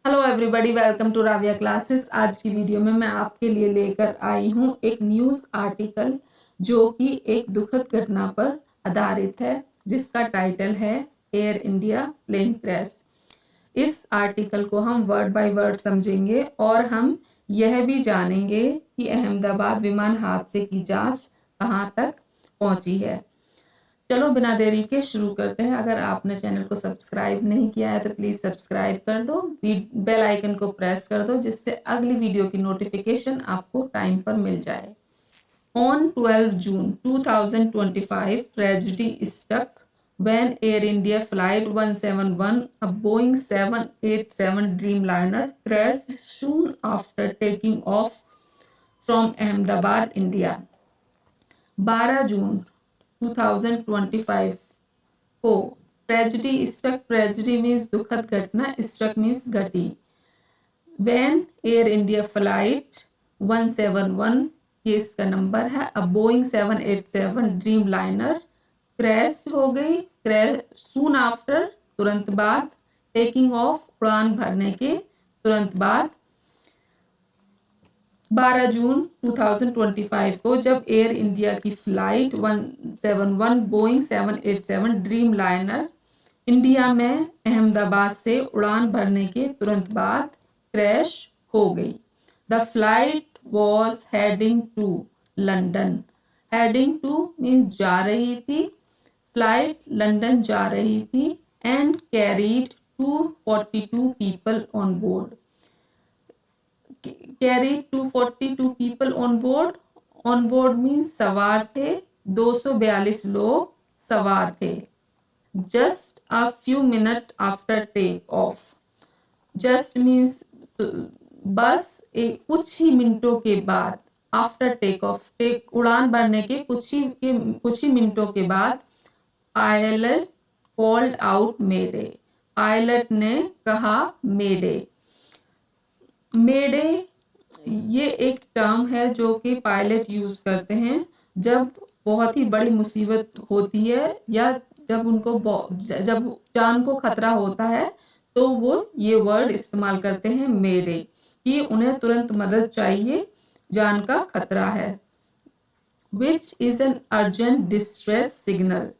Hello everybody, welcome to Raviya classes. आज की video में मैं आपके लिए लेकर आई हूँ एक न्यूज़ आर्टिकल जो कि एक दुखद घटना पर आधारित है, जिसका टाइटल है एयर इंडिया प्लेन क्रैश। इस आर्टिकल को हम वर्ड बाय वर्ड समझेंगे और हम यह भी जानेंगे कि अहमदाबाद विमान हादसे की जांच कहां तक पहुंची है। चलो बिना देरी के शुरू करते हैं। अगर आपने चैनल को सब्सक्राइब नहीं किया है तो प्लीज सब्सक्राइब कर दो, बेल आइकन को प्रेस कर दो, जिससे अगली वीडियो की नोटिफिकेशन आपको टाइम पर मिल जाए। On 12 June 2025, tragedy struck when Air India Flight 171, a Boeing 787 Dreamliner, crashed soon after taking off from Ahmedabad, India. 12 जून 2025 को ट्रेजिडी स्ट्रक। ट्रेजिडी मीन्स दुखद घटना, स्ट्रक मीन्स घटी। व्हेन एयर इंडिया फ्लाइट 171, ये इसका number है, अब बोइंग 787 ड्रीम लाइनर क्रैश हो गई। क्रैश सून आफ्टर, तुरंत बाद, टेकिंग ऑफ, उड़ान भरने के तुरंत बाद। 12 जून 2025 को जब एयर इंडिया की flight 171 Boeing 787 dream liner India में अहमदाबाद से उड़ान भरने के तुरंत बाद क्रैश हो गई। The flight was heading to London. Heading to means जा रही थी, फ्लाइट लंदन जा रही थी, and carried 242 people on board. Carried 242 people on board. On board means सवार थे, 242 लोग सवार थे। Just a few minutes after take off. Just means बस कुछ ही मिनटों के बाद, आफ्टर टेक ऑफ, टेक उड़ान भरने के कुछ ही मिनटों के बाद, पायलट कॉल्ड आउट मेडे। पायलट ने कहा मेडे। मेडे ये एक टर्म है जो कि पायलट यूज करते हैं जब बहुत ही बड़ी मुसीबत होती है या जब जान को खतरा होता है, तो वो ये वर्ड इस्तेमाल करते हैं मेडे, कि उन्हें तुरंत मदद चाहिए, जान का खतरा है। Which is an urgent distress signal.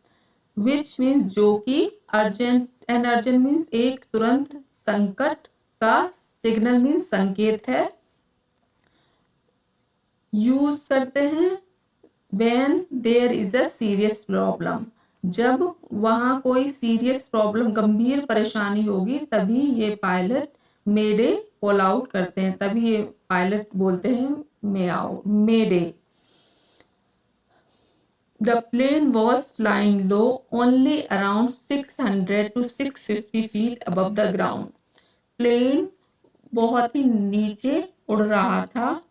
Which means जो कि, अर्जेंट, एन अर्जेंट मीन्स एक तुरंत संकट का, सिग्नल मीन्स संकेत है। यूज करते हैं when there is a serious problem। जब वहां कोई सीरियस प्रॉब्लम, गंभीर परेशानी होगी, तभी ये पायलट मेडे कॉल आउट करते हैं, तभी ये पायलट बोलते हैं मेडे। The plane was flying low, only around 600 to 650 feet above the ground। Plane बहुत ही नीचे उड़ रहा था,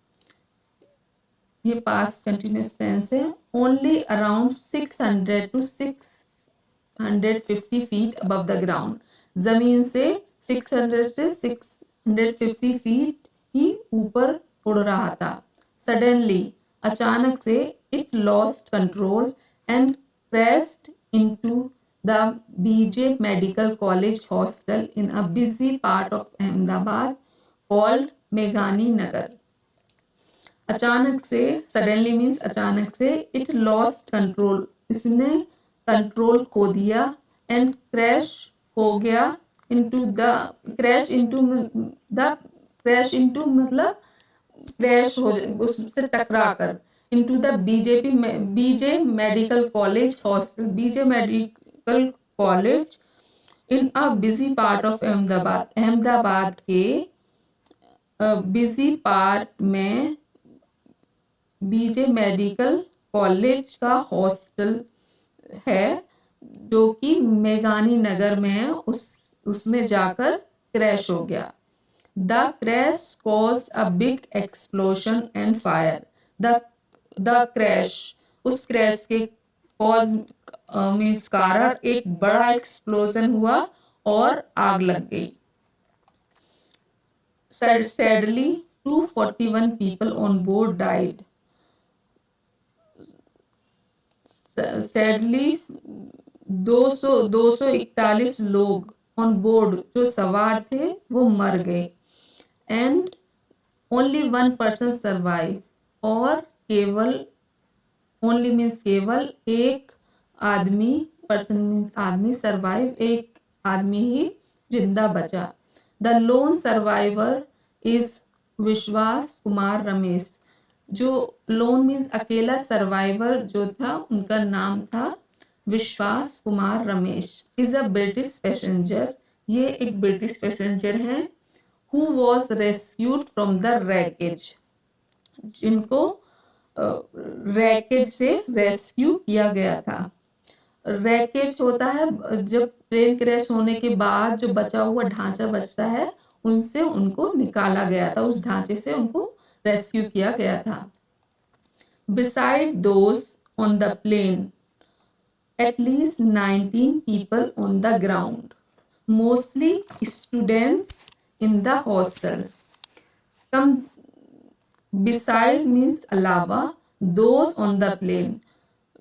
ये पास्ट कंटिन्यूअस टेंस है। Only around 600 to 650 feet above the ground. जमीन से 600 से 650 फीट ही ऊपर उड़ रहा था। सडनली, अचानक से, it lost control and crashed into the BJ Medical College hostel in a busy part of Ahmedabad called मेघानी नगर। अचानक से, सडनली मीन्स अचानक से, इट लॉस्ट कंट्रोल, इसने कंट्रोल खो दिया, एंड क्रैश हो गया, into the, crash into the, crash into मतलब क्रैश हो, उससे टकरा कर, into the BJ Medical College hostel, BJ Medical College in a busy part of Ahmedabad. Ahmedabad के बिजी पार्ट में बीजे मेडिकल कॉलेज का हॉस्टल है, जो कि मेघानी नगर में है, उसमें जाकर क्रैश हो गया। The crash cause a big explosion and fire. The crash, उस क्रैश के कॉज मीन्स कारण, एक बड़ा एक्सप्लोजन हुआ और आग लग गई। Sadly 241 people on board died. Sadly 241 लोग ऑन बोर्ड जो सवार थे वो मर गए। And only one person survive, और केवल, ओनली मीन्स केवल, एक आदमी, पर्सन मीन्स आदमी, सर्वाइव एक आदमी ही जिंदा बचा। द लोन सर्वाइवर इज विश्वास कुमार रमेश। जो लोन मीन्स अकेला, सर्वाइवर जो था उनका नाम था विश्वास Kumar Ramesh. Is a British passenger, ये एक ब्रिटिश पैसेंजर है। Who was rescued from the wreckage, जिनको रैकेज से रेस्क्यू किया गया था। रैकेज होता है जब प्लेन क्रैश होने के बाद जो बचा हुआ ढांचा बचता है, उनसे उनको निकाला गया था, उस ढांचे से उनको रेस्क्यू किया गया था। Beside those on the plane, at least 19 people on the ground, mostly students in the hostel. Come, beside means अलावा, those on the plane,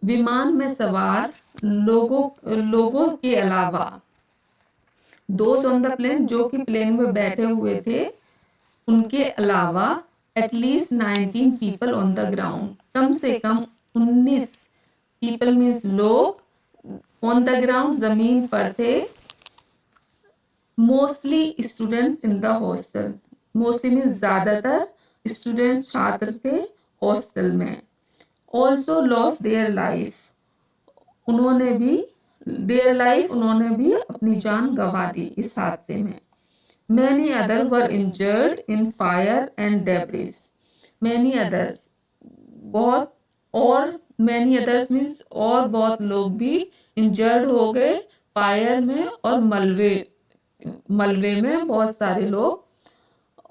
विमान में सवार लोगों के अलावा, those on the plane जो कि प्लेन में बैठे हुए थे उनके अलावा, at least 19 people on the ground, कम से कम 19 people means लोग, on the ground जमीन पर थे, mostly students in the hostel, mostly means ज्यादातर स्टूडेंट छात्र थे हॉस्टल में। also lost their life, उन्होंने भी अपनी जान गंवा दी इस हादसे में। many others were injured in fire and debris, many others, बहुत, और many others means और बहुत लोग भी इंजर्ड हो गए फायर में और मलबे में बहुत सारे लोग,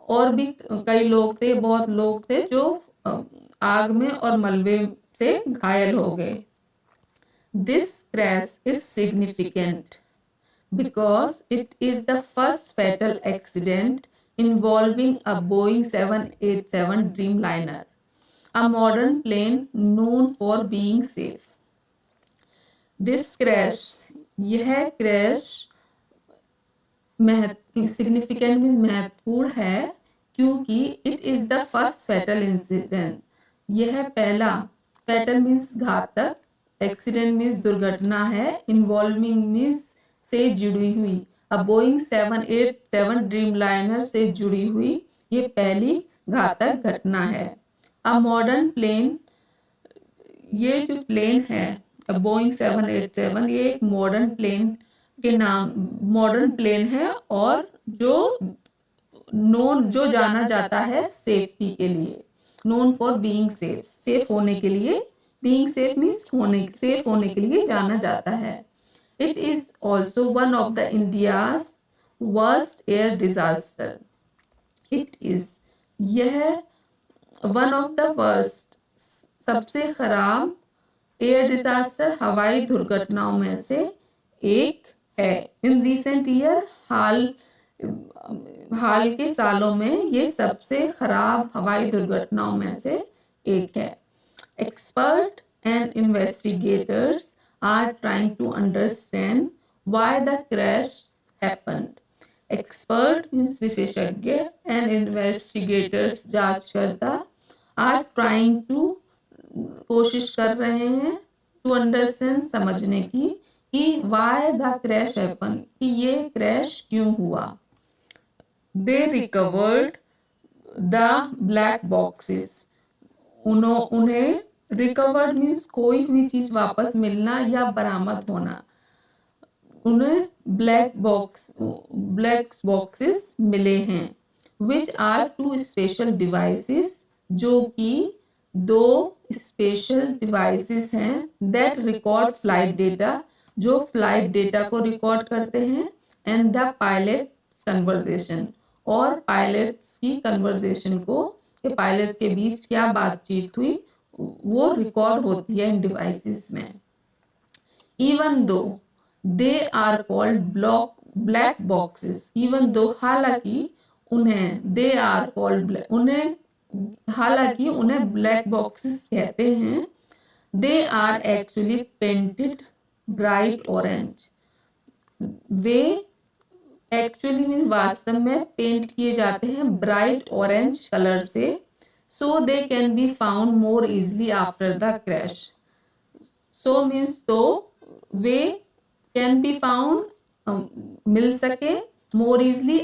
और भी कई लोग थे, बहुत लोग थे जो आग में और मलबे से घायल हो गए। This crash is significant because it is the first fatal accident involving a Boeing 787 Dreamliner, a modern plane known for being safe. This crash, यह क्रैश सिग्निफिकेंट मीन्स महत्वपूर्ण है क्योंकि it is the first fatal incident, यह पहला, fatal means घातक, accident means दुर्घटना है, involving means से जुड़ी हुई, अब बोइंग 787 ड्रीमलाइनर से जुड़ी हुई ये पहली घातक घटना है। अ मॉडर्न प्लेन, ये जो प्लेन है बोइंग 787, ये एक मॉडर्न प्लेन के नाम, मॉडर्न प्लेन है और जो जाना जाता है सेफ्टी के लिए, known for being safe, safe होने के लिए, बीइंग सेफ मीन्स सेफ होने के लिए जाना जाता है। It is also one of the India's worst air disaster, it is, यह वन ऑफ द वर्स्ट, सबसे खराब, एयर डिजास्टर, हवाई दुर्घटनाओं में से एक है। इन रिसेंट ईयर, हाल के सालों में ये सबसे खराब हवाई दुर्घटनाओं में से एक है। Expert and investigators are trying to understand why the crash happened. Expert means विशेषज्ञ, एंड इन्वेस्टिगेटर्स जांचकर्ता, आर ट्राइंग टू, कोशिश कर रहे हैं, टू अंडरस्टैंड समझने की, कि वाई द क्रैश हैपन, कि ये क्रैश क्यों हुआ। They recovered the black boxes, उन्हें, रिकवर्ड मीन्स खोई हुई चीज वापस मिलना या बरामद होना, उन्हें ब्लैक बॉक्सेस मिले हैं, which are two special devices, जो कि दो स्पेशल डिवाइसेस हैं, दैट रिकॉर्ड फ्लाइट डेटा, जो फ्लाइट डेटा को रिकॉर्ड करते हैं, एंड द पायलट्स कन्वर्सेशन, और पायलट्स की कन्वर्सेशन को, कि पायलट्स के बीच क्या बातचीत हुई वो रिकॉर्ड होती है इन डिवाइसेस में। Even though they are called black boxes, even though, हालांकि उन्हें, दे आर कॉल्ड, उन्हें, हालांकि उन्हें ब्लैक बॉक्सेस कहते हैं, they are actually painted bright orange, वे एक्चुअली मीन वास्तव में पेंट किए जाते हैं ब्राइट ऑरेंज कलर से, so they can be found more easily after the crash. So means तो वे कैन बी फाउंड मिल सके, मोर इजली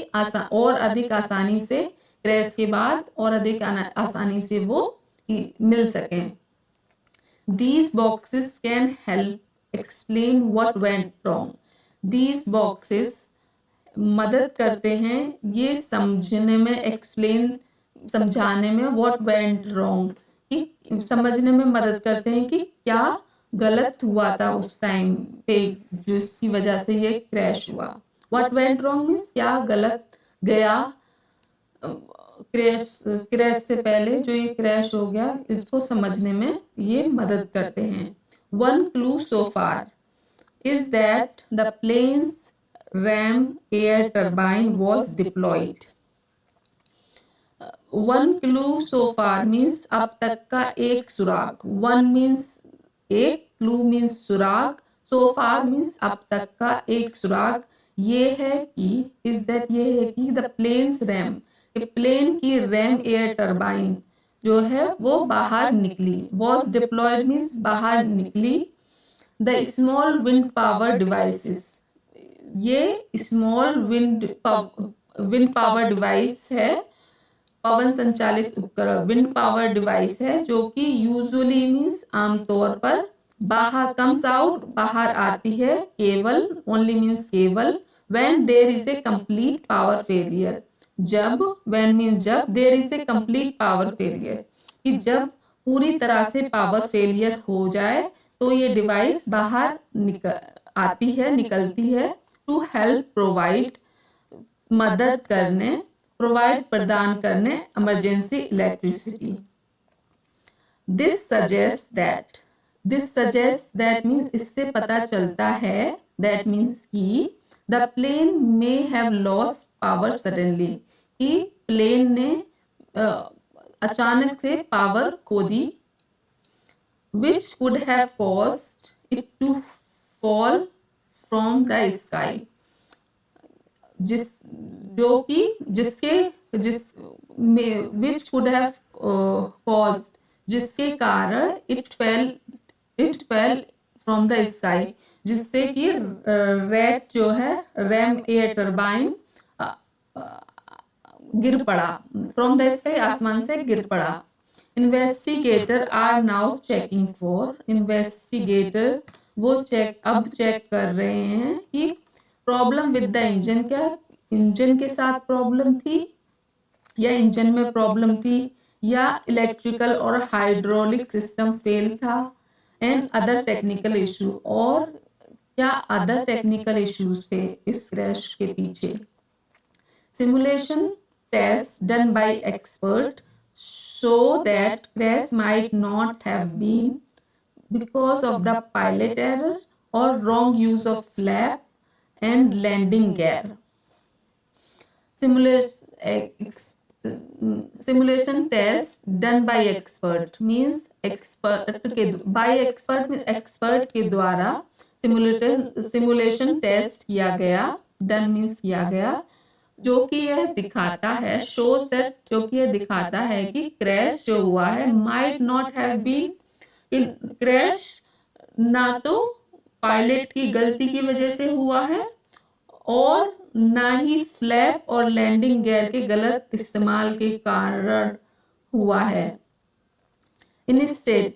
और अधिक आसानी से, क्रैश के बाद और अधिक आसानी से वो मिल सके। These boxes can help explain what went wrong. These boxes मदद करते हैं ये समझने में, एक्सप्लेन समझाने में, what went wrong कि समझने में मदद करते हैं कि क्या गलत हुआ था उस टाइम पे जिसकी वजह से ये क्रैश हुआ। What went wrong means क्या गलत गया क्रैश से पहले जो ये क्रैश हो गया, इसको समझने में ये मदद करते हैं। One clue so far is that the plane's ram air turbine was deployed. One clue so far means अब तक का एक सुराग। One means एक, clue means सुराग, so far means अब तक का एक सुराग ये है कि is that ये है कि the plane's ram, प्लेन की रैम एयर टरबाइन जो है वो बाहर निकली। was deployed means बाहर निकली। the small wind power devices, ये स्मॉल विंड पावर डिवाइस है, पवन संचालित उपकरण विंड पावर डिवाइस है, जो कि यूजुअली मीन्स आमतौर पर बाहर कम्स आउट बाहर आती है, केवल ओनली मीन्स केवल, when there is a complete power failure, जब व्हेन मीन्स जब, there is a complete power failure कि जब पूरी तरह से पावर फेलियर हो जाए तो ये डिवाइस बाहर आती है, निकलती है, टू हेल्प प्रोवाइड मदद करने, प्रोवाइड प्रदान करने emergency electricity. This suggest that means इससे पता चलता है, दैट मीन्स कि the plane may have lost power suddenly, कि प्लेन ने अचानक से पावर खो दी, which could have caused it to fall from the sky, which could have caused, जिसके कारण it fell from the sky, जिससे कि रैट जो है रैम एयर टरबाइन गिर पड़ा, फ्रॉम द स्काई आसमान से गिर पड़ा। Investigator are now checking for, investigator वो अब चेक कर रहे हैं कि प्रॉब्लम विद द इंजन, क्या इंजन के साथ प्रॉब्लम थी या इंजन में प्रॉब्लम थी या इलेक्ट्रिकल और हाइड्रोलिक सिस्टम फेल था, एंड अदर टेक्निकल इशू, और क्या अदर टेक्निकल इश्यूज थे इस क्रैश के पीछे। Simulation test done by expert show that crash might not have been because of the pilot error or wrong use of flap and landing gear. Simulation test done by expert means expert के द्वारा simulation test किया गया, done means किया गया, जो कि यह दिखाता है, शोज दैट, जो कि यह दिखाता है कि क्रैश जो हुआ है might not have been, crash ना तो पायलट की गलती की वजह से हुआ है और ना ही फ्लैप और लैंडिंग गियर के गलत इस्तेमाल के कारण हुआ है। इंस्टेड,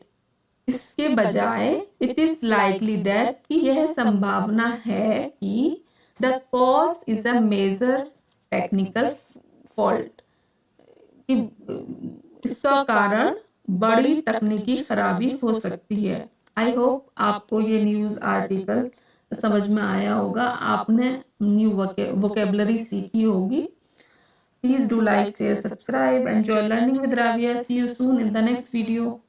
इसके बजाय, इट इज लाइकली दैट, कि यह संभावना है कि the cause is a major technical fault, कि इसका कारण बड़ी तकनीकी खराबी हो सकती है। आई होप आपको ये न्यूज आर्टिकल समझ में आया होगा, आपने न्यू वोकेबलरी सीखी होगी। Please do like, share, subscribe, enjoy learning with Raviya. See you soon in the next video.